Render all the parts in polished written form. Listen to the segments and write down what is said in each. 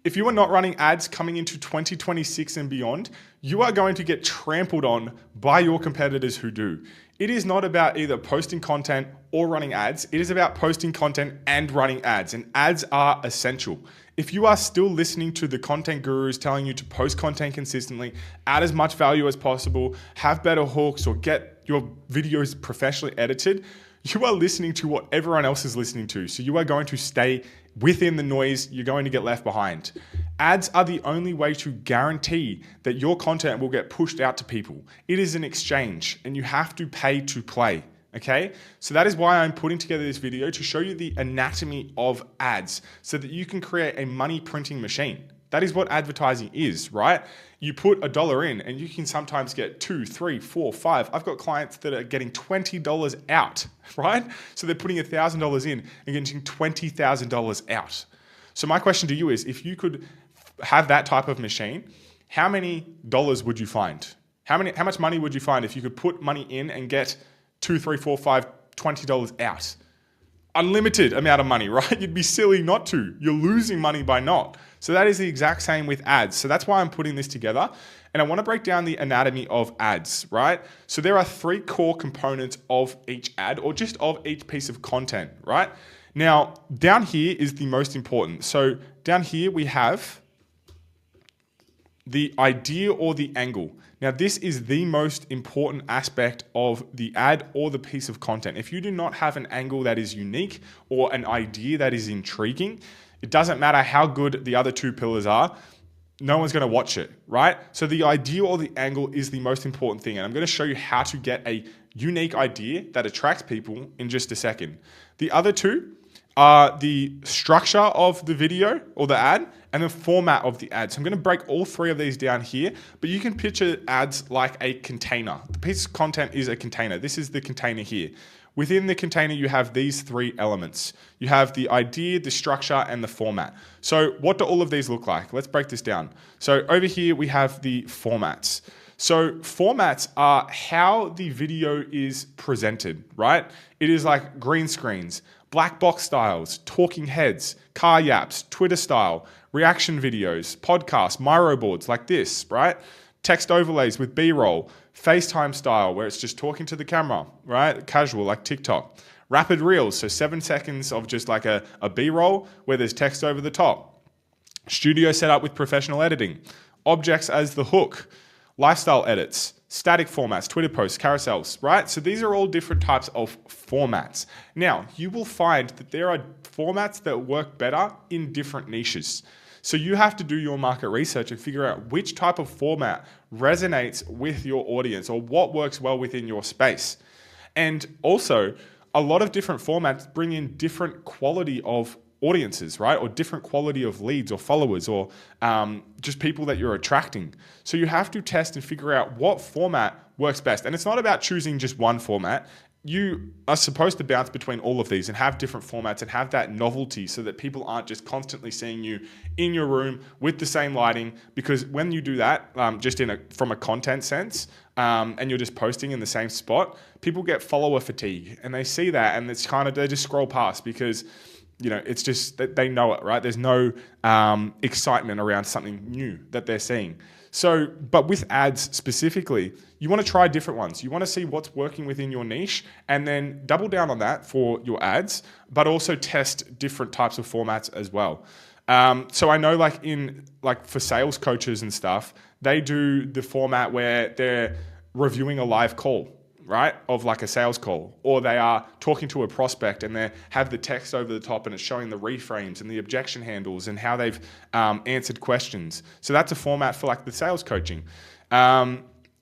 if you are not running ads coming into 2026 and beyond, you are going to get trampled on by your competitors who do. It is not about either posting content or running ads. It is about posting content and running ads, and ads are essential. If you are still listening to the content gurus telling you to post content consistently, add as much value as possible, have better hooks, or get your videos professionally edited, you are listening to what everyone else is listening to. So you are going to stay within the noise. You're going to get left behind. Ads are the only way to guarantee that your content will get pushed out to people. It is an exchange, and you have to pay to play. Okay, so that is why I'm putting together this video to show you the anatomy of ads so that you can create a money printing machine. That is what advertising is, right? You put $1 in and you can sometimes get $2, $3, $4, $5. I've got clients that are getting $20 out, right? So they're putting $1,000 in and getting $20,000 out. So my question to you is, if you could have that type of machine, how many dollars would you find? How much money would you find if you could put money in and get $2, $3, $4, $5, $20 out? Unlimited amount of money, right? You'd be silly not to. You're losing money by not. So that is the exact same with ads. So that's why I'm putting this together. And I want to break down the anatomy of ads, right? So there are 3 core components of each ad, or just of each piece of content, right? Now, down here is the most important. So down here we have the idea or the angle. Now, this is the most important aspect of the ad or the piece of content. If you do not have an angle that is unique or an idea that is intriguing, it doesn't matter how good the other 2 pillars are, no one's going to watch it, right? So the idea or the angle is the most important thing. And I'm going to show you how to get a unique idea that attracts people in just a second. The other 2 are the structure of the video or the ad and the format of the ad. So I'm going to break all 3 of these down here, but you can picture ads like a container. The piece of content is a container. This is the container here. Within the container, you have these 3 elements. You have the idea, the structure, and the format. So what do all of these look like? Let's break this down. So over here, we have the formats. So formats are how the video is presented, right? It is like green screens, black box styles, talking heads, car yaps, Twitter style, reaction videos, podcasts, Miro boards like this, right? Text overlays with B-roll, FaceTime style where it's just talking to the camera, right? Casual like TikTok. Rapid reels, so 7 seconds of just like a B-roll where there's text over the top. Studio setup with professional editing. Objects as the hook. Lifestyle edits. Static formats, Twitter posts, carousels, right? So these are all different types of formats. Now, you will find that there are formats that work better in different niches. So you have to do your market research and figure out which type of format resonates with your audience or what works well within your space. And also, a lot of different formats bring in different quality of audiences, right? Or different quality of leads or followers or just people that you're attracting. So you have to test and figure out what format works best. And it's not about choosing just one format. You are supposed to bounce between all of these and have different formats and have that novelty so that people aren't just constantly seeing you in your room with the same lighting. Because when you do that, from a content sense, and you're just posting in the same spot, people get follower fatigue and they see that and it's kind of, they just scroll past because it's just that they know it, right? There's no excitement around something new that they're seeing. So, but with ads specifically, you want to try different ones. You want to see what's working within your niche and then double down on that for your ads, but also test different types of formats as well. So I know for sales coaches and stuff, they do the format where they're reviewing a live call, right? Of like a sales call, or they are talking to a prospect and they have the text over the top and it's showing the reframes and the objection handles and how they've answered questions. So that's a format for like the sales coaching.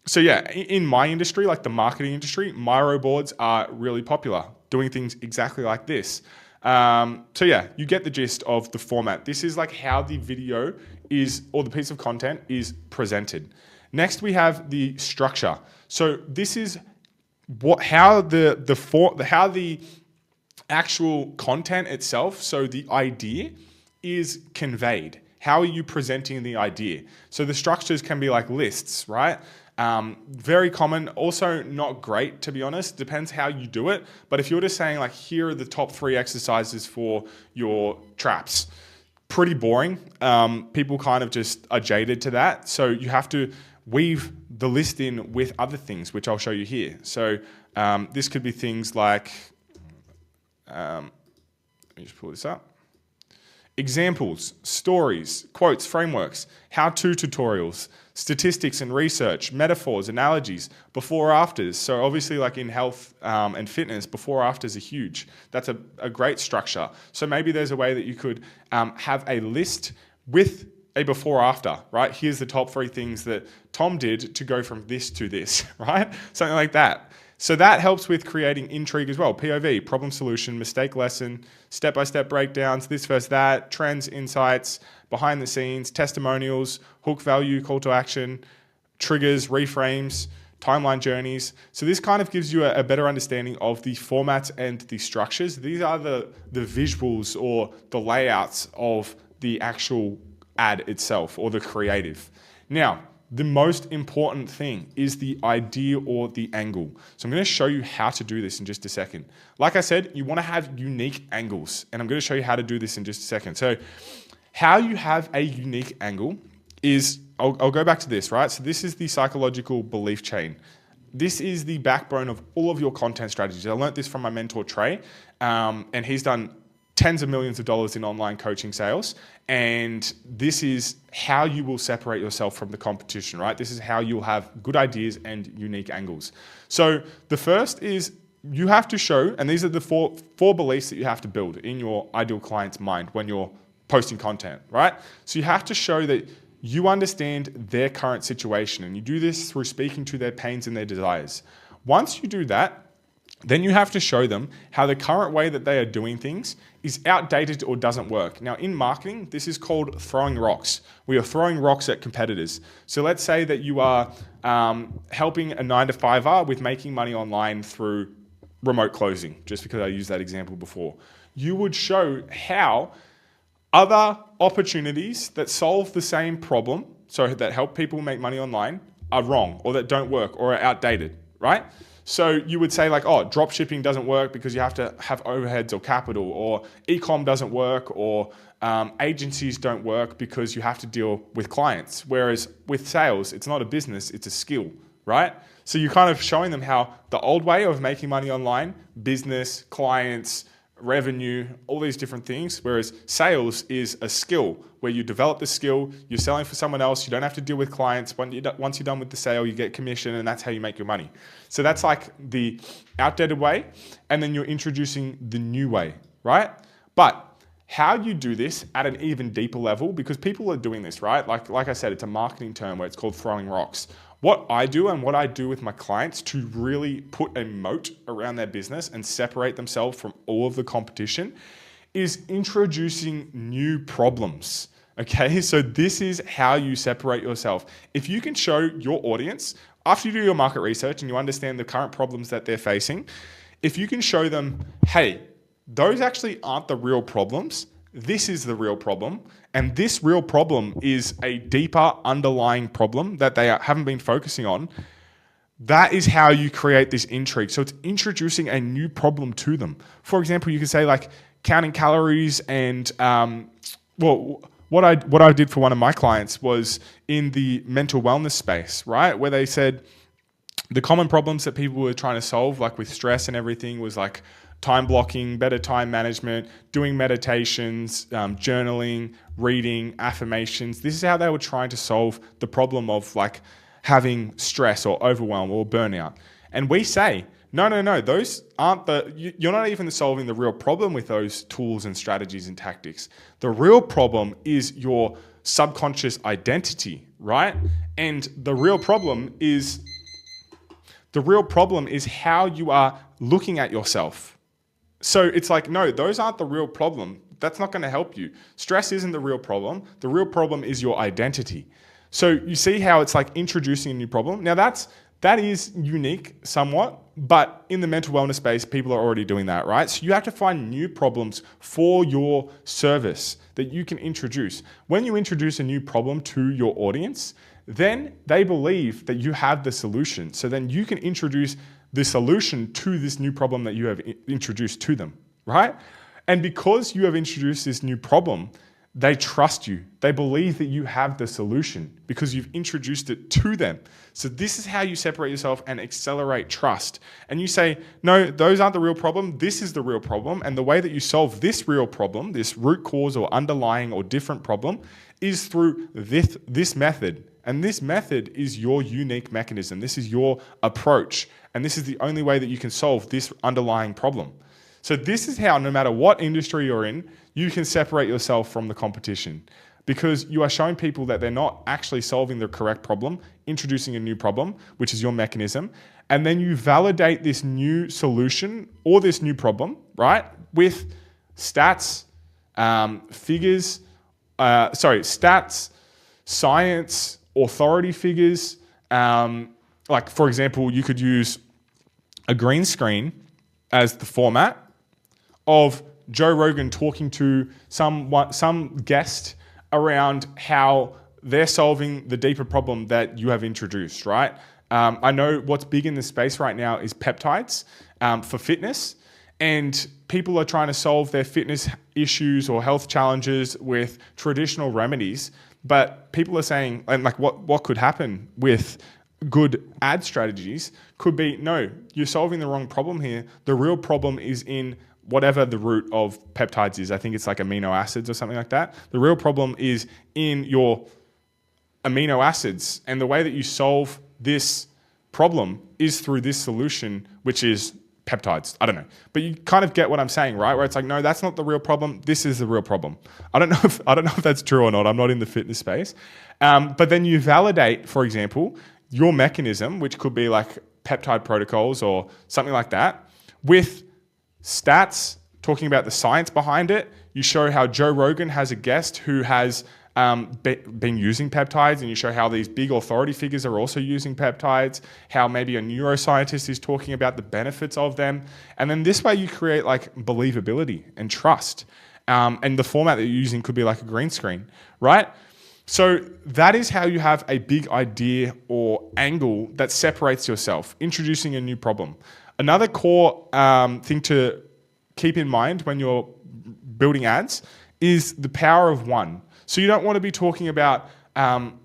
So yeah, in my industry, like the marketing industry, Miro boards are really popular, doing things exactly like this. So yeah, you get the gist of the format. This is like how the video is, or the piece of content is presented. Next, we have the structure. So this is how the actual content itself, so the idea, is conveyed. How are you presenting the idea? So the structures can be like lists, right? Very common, also not great, to be honest. Depends how you do it. But if you're just saying like, here are the top 3 exercises for your traps, pretty boring. People kind of just are jaded to that. So you have to weave the list in with other things, which I'll show you here. So this could be things like, let me just pull this up. Examples, stories, quotes, frameworks, how-to tutorials, statistics and research, metaphors, analogies, before afters. So obviously like in health and fitness, before afters are huge. That's a great structure. So maybe there's a way that you could have a list with a before after, right? Here's the top 3 things that Tom did to go from this to this, right? Something like that. So that helps with creating intrigue as well. POV, problem solution, mistake lesson, step-by-step breakdowns, this versus that, trends, insights, behind the scenes, testimonials, hook value, call to action, triggers, reframes, timeline journeys. So this kind of gives you a better understanding of the formats and the structures. These are the visuals or the layouts of the actual ad itself or the creative. Now, the most important thing is the idea or the angle. So I'm going to show you how to do this in just a second. Like I said, you want to have unique angles, and I'm going to show you how to do this in just a second. So how you have a unique angle is, I'll go back to this, right? So this is the psychological belief chain. This is the backbone of all of your content strategies. I learned this from my mentor, Trey, and he's done tens of millions of dollars in online coaching sales. And this is how you will separate yourself from the competition, right? This is how you'll have good ideas and unique angles. So the first is you have to show, and these are the four beliefs that you have to build in your ideal client's mind when you're posting content, right? So you have to show that you understand their current situation, and you do this through speaking to their pains and their desires. Once you do that, then you have to show them how the current way that they are doing things is outdated or doesn't work. Now, in marketing, this is called throwing rocks. We are throwing rocks at competitors. So let's say that you are helping a 9-to-5er with making money online through remote closing, just because I used that example before. You would show how other opportunities that solve the same problem, so that help people make money online, are wrong or that don't work or are outdated, right? So you would say like, oh, drop shipping doesn't work because you have to have overheads or capital, or e-com doesn't work, or agencies don't work because you have to deal with clients. Whereas with sales, it's not a business, it's a skill, right? So you're kind of showing them how the old way of making money online, business, clients, revenue, all these different things, whereas sales is a skill where you develop the skill, you're selling for someone else, you don't have to deal with clients. Once you're done with the sale, you get commission, and that's how you make your money. So that's like the outdated way, and then you're introducing the new way, right? But how you do this at an even deeper level, because people are doing this, right? Like I said, it's a marketing term where it's called throwing rocks. What I do and what I do with my clients to really put a moat around their business and separate themselves from all of the competition is introducing new problems. Okay, so this is how you separate yourself. If you can show your audience, after you do your market research and you understand the current problems that they're facing, if you can show them, hey, those actually aren't the real problems, this is the real problem, and this real problem is a deeper underlying problem that they haven't been focusing on, that is how you create this intrigue. So it's introducing a new problem to them. For example, you could say like counting calories and, what I did for one of my clients was in the mental wellness space, right? Where they said the common problems that people were trying to solve, like with stress and everything, was like time blocking, better time management, doing meditations, journaling, reading, affirmations. This is how they were trying to solve the problem of like having stress or overwhelm or burnout. And we say, no, those aren't you're not even solving the real problem with those tools and strategies and tactics. The real problem is your subconscious identity, right? And the real problem is how you are looking at yourself. So it's like, no, those aren't the real problem. That's not going to help you. Stress isn't the real problem. The real problem is your identity. So you see how it's like introducing a new problem. Now that is unique somewhat, but in the mental wellness space, people are already doing that, right? So you have to find new problems for your service that you can introduce. When you introduce a new problem to your audience, then they believe that you have the solution. So then you can introduce the solution to this new problem that you have introduced to them, right? And because you have introduced this new problem, They trust you. They believe that you have the solution because you've introduced it to them. So this is how you separate yourself and accelerate trust. And you say, no, those aren't the real problem. This is the real problem. And the way that you solve this real problem, this root cause or underlying or different problem, is through this method. And this method is your unique mechanism. This is your approach. And this is the only way that you can solve this underlying problem. So this is how, no matter what industry you're in, you can separate yourself from the competition, because you are showing people that they're not actually solving the correct problem, introducing a new problem, which is your mechanism. And then you validate this new solution or this new problem, right, with stats, stats, science, authority figures. Like, for example, you could use a green screen as the format of Joe Rogan talking to some guest around how they're solving the deeper problem that you have introduced, right? I know what's big in this space right now is peptides for fitness, and people are trying to solve their fitness issues or health challenges with traditional remedies. But people are saying, and like, what could happen with good ad strategies could be, no, you're solving the wrong problem here. The real problem is in whatever the root of peptides is. I think it's like amino acids or something like that. The real problem is in your amino acids. And the way that you solve this problem is through this solution, which is peptides. I don't know. But you kind of get what I'm saying, right? Where it's like, no, that's not the real problem. This is the real problem. I don't know if that's true or not. I'm not in the fitness space. But then you validate, for example, your mechanism, which could be like peptide protocols or something like that, with stats, talking about the science behind it. You show how Joe Rogan has a guest who has been using peptides, and you show how these big authority figures are also using peptides, how maybe a neuroscientist is talking about the benefits of them. And then this way you create like believability and trust. And the format that you're using could be like a green screen, right? So that is how you have a big idea or angle that separates yourself, introducing a new problem. Another core thing to keep in mind when you're building ads is the power of one. So you don't want to be talking about,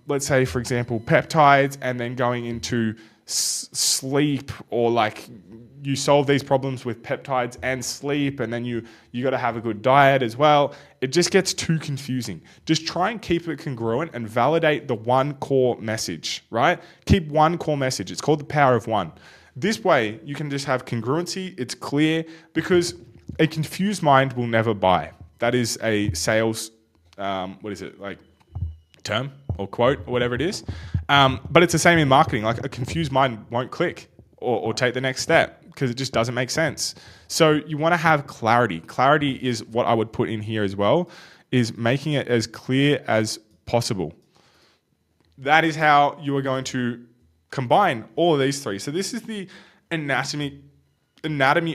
let's say, for example, peptides and then going into sleep, or like you solve these problems with peptides and sleep, and then you got to have a good diet as well. It just gets too confusing. Just try and keep it congruent and validate the one core message, right? Keep one core message. It's called the power of one. This way, you can just have congruency. It's clear, because a confused mind will never buy. That is a sales, term or quote or whatever it is. But it's the same in marketing. Like, a confused mind won't click or take the next step because it just doesn't make sense. So you want to have clarity. Clarity is what I would put in here as well, is making it as clear as possible. That is how you are going to combine all of these three. So this is the anatomy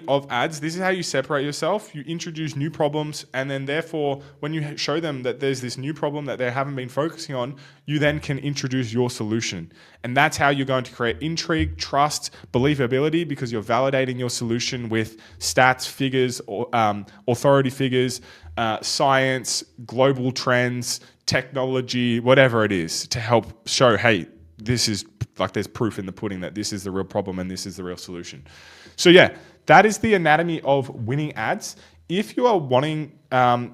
of ads. This is how you separate yourself. You introduce new problems, and then therefore when you show them that there's this new problem that they haven't been focusing on, you then can introduce your solution. And that's how you're going to create intrigue, trust, believability, because you're validating your solution with stats, figures, or authority figures, science, global trends, technology, whatever it is, to help show, hey, this is like, there's proof in the pudding that this is the real problem and this is the real solution. So yeah, that is the anatomy of winning ads. If you are wanting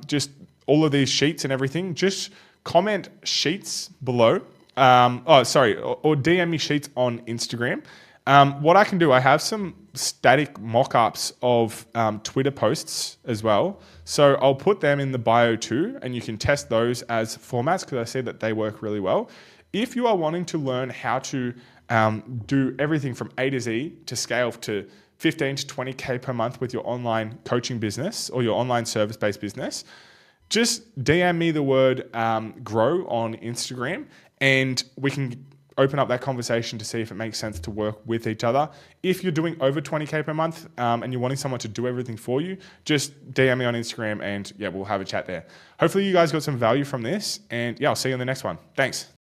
just all of these sheets and everything, just comment sheets below. Or DM me sheets on Instagram. What I can do, I have some static mock-ups of Twitter posts as well. So I'll put them in the bio too, and you can test those as formats because I see that they work really well. If you are wanting to learn how to do everything from A to Z to scale to 15 to 20K per month with your online coaching business or your online service-based business, just DM me the word grow on Instagram, and we can open up that conversation to see if it makes sense to work with each other. If you're doing over 20K per month and you're wanting someone to do everything for you, just DM me on Instagram, and yeah, we'll have a chat there. Hopefully you guys got some value from this, and yeah, I'll see you in the next one. Thanks.